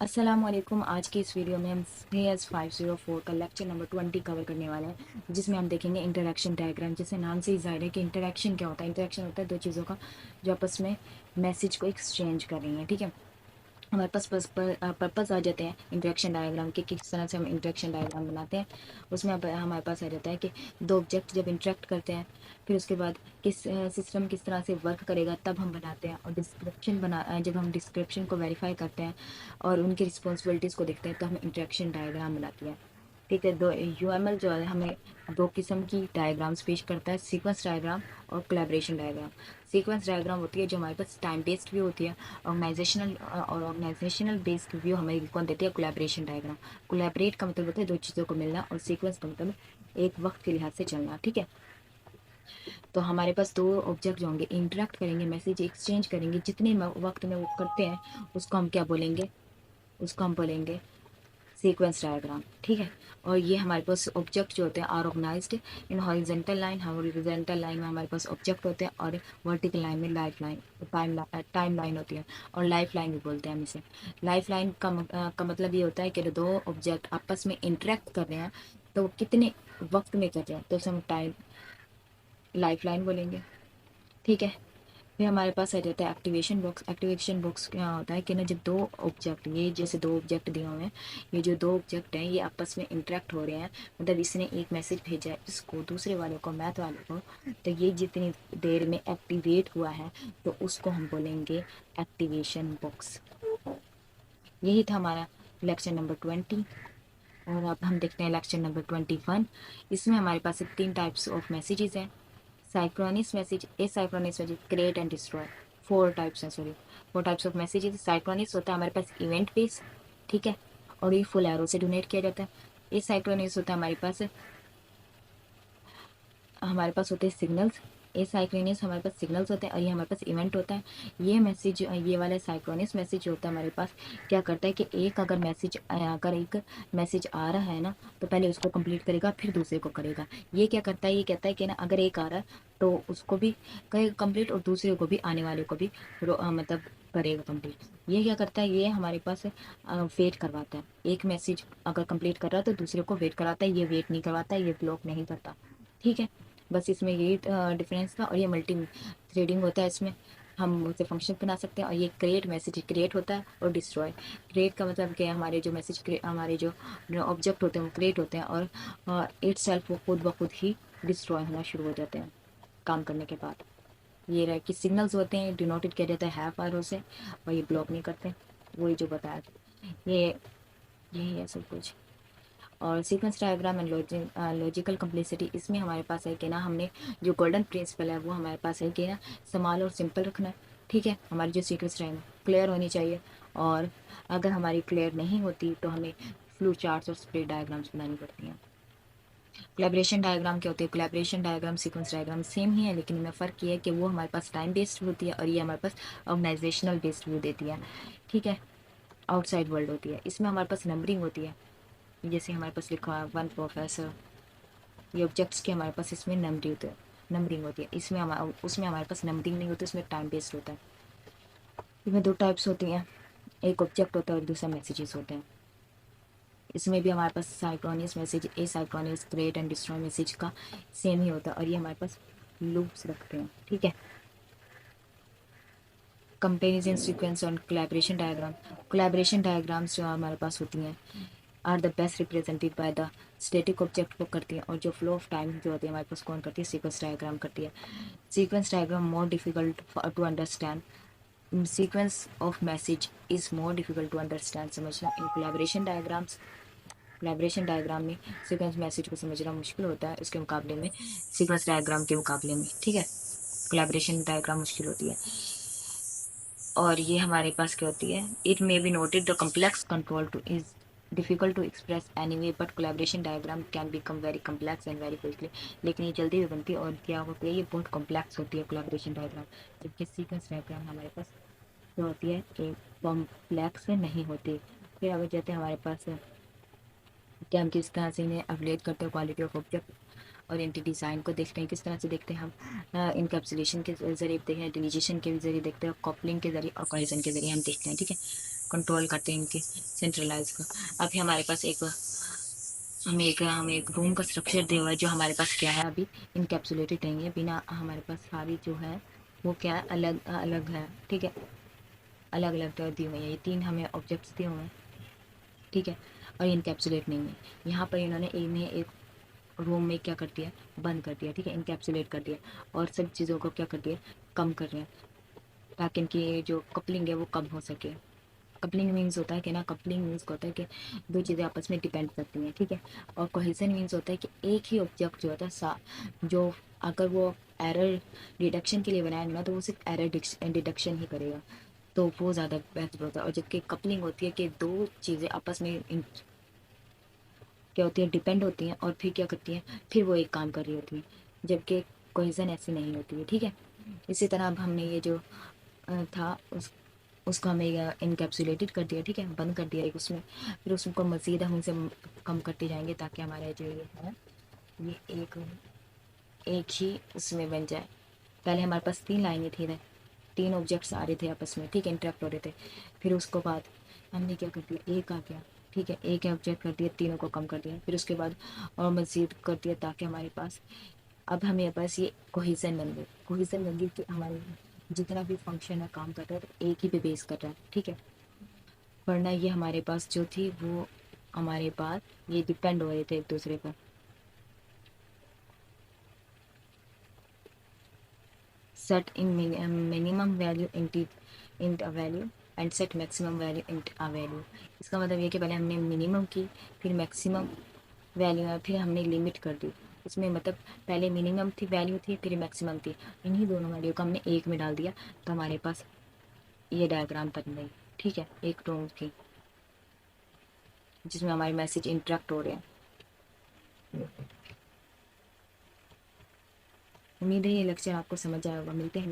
अस्सलामुअलैकुम। आज की इस वीडियो में हम CS 504 का लेक्चर नंबर 20 कवर करने वाले हैं, जिसमें हम देखेंगे इंटरेक्शन डायग्राम। जैसे नाम से ही जाहिर है कि इंटरेक्शन क्या होता है। इंटरेक्शन होता है दो चीज़ों का जो आपस में मैसेज को एक्सचेंज कर रही हैं। ठीक है, हमारे पास पर्पस आ जाते हैं इंटरेक्शन डायग्राम के, किस तरह से हम इंटरेक्शन डायग्राम बनाते हैं। उसमें हमारे पास आ जाता है कि दो ऑब्जेक्ट जब इंटरेक्ट करते हैं, फिर उसके बाद किस सिस्टम किस तरह से वर्क करेगा तब हम बनाते हैं। और जब हम डिस्क्रिप्शन को वेरीफाई करते हैं और उनकी रिस्पॉन्सिबिलिटीज़ को देखते हैं तो हम इंटरेक्शन डायग्राम बनाती है। ठीक है, दो UML जो है हमें दो किस्म की डायग्राम्स पेश करता है, सीक्वेंस डायग्राम और कोलैबोरेशन डायग्राम। सीक्वेंस डायग्राम होती है जो हमारे पास टाइम बेस्ड व्यू होती है। ऑर्गेनाइजेशनल बेस्ड व्यू हमें कौन देती है? Collaboration diagram. कोलैबोरेट का मतलब होता है दो चीज़ों को मिलना, और सीक्वेंस का मतलब एक वक्त के लिहाज से चलना। ठीक है, तो हमारे पास दो ऑब्जेक्ट जो होंगे इंटरेक्ट करेंगे, मैसेज एक्सचेंज करेंगे, जितने वक्त में वो करते हैं उसको हम क्या बोलेंगे? उसको हम बोलेंगे सीक्वेंस डायग्राम। ठीक है, और ये हमारे पास ऑब्जेक्ट जो होते हैं are organised in horizontal line. Horizontal line में हमारे पास ऑब्जेक्ट होते हैं और वर्टिकल लाइन में लाइफ लाइन टाइम लाइन होती है, और लाइफ लाइन भी बोलते हैं हम इसे। लाइफ लाइन का मतलब ये होता है कि दो ऑब्जेक्ट आपस में इंटरेक्ट कर रहे हैं तो वो कितने वक्त में कर रहे हैं, तो उसे हम टाइम लाइफ लाइन बोलेंगे। ठीक है, फिर हमारे पास आ जाता है एक्टिवेशन बॉक्स। एक्टिवेशन बॉक्स क्या होता है कि ना, जब दो ऑब्जेक्ट, ये जैसे दो ऑब्जेक्ट दिए हुए हैं, ये जो दो ऑब्जेक्ट हैं ये आपस में इंटरेक्ट हो रहे हैं, मतलब इसने एक मैसेज भेजा है इसको दूसरे वाले को, मैथ वाले को, तो ये जितनी देर में एक्टिवेट हुआ है तो उसको हम बोलेंगे एक्टिवेशन बॉक्स। यही था हमारा लेक्चर नंबर 20। और अब हम देखते हैं लेक्चर नंबर 21। इसमें हमारे पास तीन टाइप्स ऑफ मैसेजेस हैं। Synchronous message, asynchronous message, create and destroy. Four types हैं, sorry, four types of messages. Synchronous होता है हमारे पास इवेंट बेस। ठीक है, और ये फुल एरो से डोनेट किया जाता है। एसाइक्रोनिस होता है हमारे पास होते हैं सिग्नल्स। एसाइक्रोनिस हमारे पास सिग्नल्स होते हैं, और ये हमारे पास इवेंट होता है। ये मैसेज, ये वाला साइक्रोनिस मैसेज होता है हमारे पास, क्या करता है कि अगर एक मैसेज आ रहा है ना, तो पहले उसको कंप्लीट करेगा फिर दूसरे को करेगा। ये क्या करता है? ये कहता है कि ना, अगर एक आ रहा है तो उसको भी करेगा कंप्लीट, और दूसरे को भी, आने वाले को भी मतलब करेगा कंप्लीट। ये क्या करता है? ये हमारे पास वेट करवाता है। एक मैसेज अगर कंप्लीट कर रहा है तो दूसरे को वेट कराता है, ये वेट नहीं करवाता है, ये ब्लॉक नहीं करता। ठीक है, बस इसमें यही डिफरेंस था। और ये मल्टी थ्रेडिंग होता है, इसमें हम उसे फंक्शन बना सकते हैं। और ये क्रिएट मैसेज क्रिएट होता है, और डिस्ट्रॉय। क्रिएट का मतलब क्या है? हमारे जो ऑब्जेक्ट होते हैं वो क्रिएट होते हैं, और इट सेल्फ वो खुद ब खुद ही डिस्ट्रॉय होना शुरू हो जाते हैं काम करने के बाद। ये रहा कि सिग्नल्स होते हैं डिनोटेड किया जाता है हैव आरो से, और ये ब्लॉक नहीं करते। वही जो बताया था, ये यही है सब कुछ। और sequence diagram and logical complexity, इसमें हमारे पास है कि ना, हमने जो गोल्डन प्रिंसिपल है वो हमारे पास है कि ना, स्मॉल और सिंपल रखना है। ठीक है, हमारी जो सीक्वेंस डायग्राम क्लियर होनी चाहिए, और अगर हमारी क्लियर नहीं होती तो हमें फ्लो चार्ट्स और स्प्रेड डायग्राम्स बनानी पड़ती हैं। कोलैबोरेशन डायग्राम क्या होती है? Collaboration diagram sequence diagram same ही है, लेकिन इनमें फ़र्क ये है कि वो हमारे पास टाइम बेस्ड होती है, और ये हमारे पास ऑर्गेनाइजेशनल बेस्ड व्यू देती है। ठीक है, आउटसाइड वर्ल्ड होती है। इसमें हमारे पास नंबरिंग होती है, जैसे हमारे पास लिखा है वन प्रोफेसर। ये ऑब्जेक्ट्स की हमारे पास इसमें नंबरिंग होती है। उसमें हमारे पास नंबरिंग नहीं होती, उसमें टाइम बेस्ड होता है। इसमें दो टाइप्स होती हैं, एक ऑब्जेक्ट होता है और दूसरा मैसेजेस होते हैं। इसमें भी हमारे पास synchronous message, asynchronous, create and destroy message का सेम ही होता है, और ये हमारे पास लूप्स रखते हैं। ठीक है, कंपेरिजन सीक्वेंस और कोलैबोरेशन डायग्राम्स जो हमारे पास होती हैं are the best represented by the static object को करती है, और जो फ्लो ऑफ टाइम जो होती है हमारे पास कौन करती है? सीक्वेंस डायग्राम करती है। Sequence diagram more difficult to understand. Sequence of message is more difficult to understand, समझना इन कोलैबोरेशन डायग्राम में सीक्वेंस मैसेज को समझना मुश्किल होता है इसके मुकाबले में, सीक्वेंस डायग्राम के मुकाबले में। ठीक है, कोलैबोरेशन डायग्राम मुश्किल होती है। और ये हमारे पास क्या होती है? It may be noted the complex control to is difficult to express any way, but collaboration diagram can become very complex and very quickly. लेकिन ये जल्दी भी बनती है, और क्या होती है, ये बहुत कॉम्प्लेक्स होती है कोलैबोरेशन डायग्राम। जबकि सीक्वेंस डायग्राम हमारे पास जो होती है कि कॉम्प्लेक्स नहीं होती। फिर अगर जाते हैं हमारे पास कि हम किस तरह से इन्हें एवलेट करते हैं, क्वालिटी ऑफ ऑब्जेक्ट और इनके डिज़ाइन को देखते हैं, किस तरह से देखते हैं हम इनकैप्सुलेशन के जरिए देखते हैं, डिलीजेशन के जरिए देखते हैं, कॉपलिंग के जरिए और कोहेजन के जरिए हम देखते हैं। ठीक है, कंट्रोल करते हैं इनके सेंट्रलाइज को। अभी हमारे पास एक हम एक रूम का स्ट्रक्चर दिया हुआ है जो हमारे पास क्या है अभी इनकैप्सुलेटेड नहीं है, बिना हमारे पास सारी जो है वो क्या है अलग अलग है, ठीक है, अलग अलग दिए हुए हैं। ये 3 हमें ऑब्जेक्ट्स दिए हुए हैं, ठीक है, और इनकैप्सुलेट नहीं है। यहाँ पर इन्होंने इन्हें एक रूम में क्या कर दिया, बंद कर दिया, ठीक है, इनकैप्सुलेट कर दिया और सब चीज़ों को क्या कर दिया, कम कर रहे हैं ताकि इनकी जो कपलिंग है वो कम हो सके। कपलिंग मीन्स होता है कि ना, कपलिंग मीन्स होता है कि दो चीज़ें आपस में डिपेंड करती हैं, ठीक है। और कोहेजन मीन्स होता है कि एक ही ऑब्जेक्ट जो होता है जो अगर वो एरर डिडक्शन के लिए बनाएगा ना तो वो सिर्फ एरर डिडक्शन ही करेगा, तो वो ज़्यादा बेहतर होता है। और जबकि कपलिंग होती है कि दो चीज़ें आपस में क्या होती है, डिपेंड होती हैं और फिर क्या करती हैं, फिर वो एक काम कर रही होती है, जबकि कोहेजन ऐसी नहीं होती है, ठीक है। इसी तरह अब हमने ये जो था उसको हमें इनकैप्सुलेटेड कर दिया, ठीक है, बंद कर दिया एक उसमें, फिर उसको मज़ीद हम उसे कम करते जाएंगे ताकि हमारा जो ये है ये एक ही उसमें बन जाए। पहले हमारे पास 3 लाइनें थी ना, 3 ऑब्जेक्ट्स आ रहे थे आपस में, ठीक है, इंटरेक्ट हो रहे थे। फिर उसको बाद हमने क्या कर दिया, एक आ गया, ठीक है, एक ऑब्जेक्ट कर दिया, तीनों को कम कर दिया, फिर उसके बाद और मज़ीद कर दिया ताकि हमारे पास अब हमें बस ये कोहेजन बन गई। कोहेजन बन गई कि हमारे जितना भी फंक्शन है काम कर रहा है तो एक ही पे बेस कर रहा है, ठीक है। वरना ये हमारे पास जो थी वो हमारे पास ये डिपेंड हो रहे थे एक दूसरे पर। Set in minimum value int a value and set maximum value int a value. इसका मतलब ये कि पहले हमने मिनिमम की, फिर मैक्सिमम वैल्यू है, फिर हमने लिमिट कर दी। इसमें मतलब पहले मिनिमम थी वैल्यू थी, फिर मैक्सिमम थी, इन्हीं दोनों वैल्यू को हमने एक में डाल दिया तो हमारे पास ये डायग्राम बन गई, ठीक है, एक रोम की जिसमें हमारे मैसेज इंटरेक्ट हो रहे हैं। उम्मीद है ये लेक्चर आपको समझ आया होगा। मिलते हैं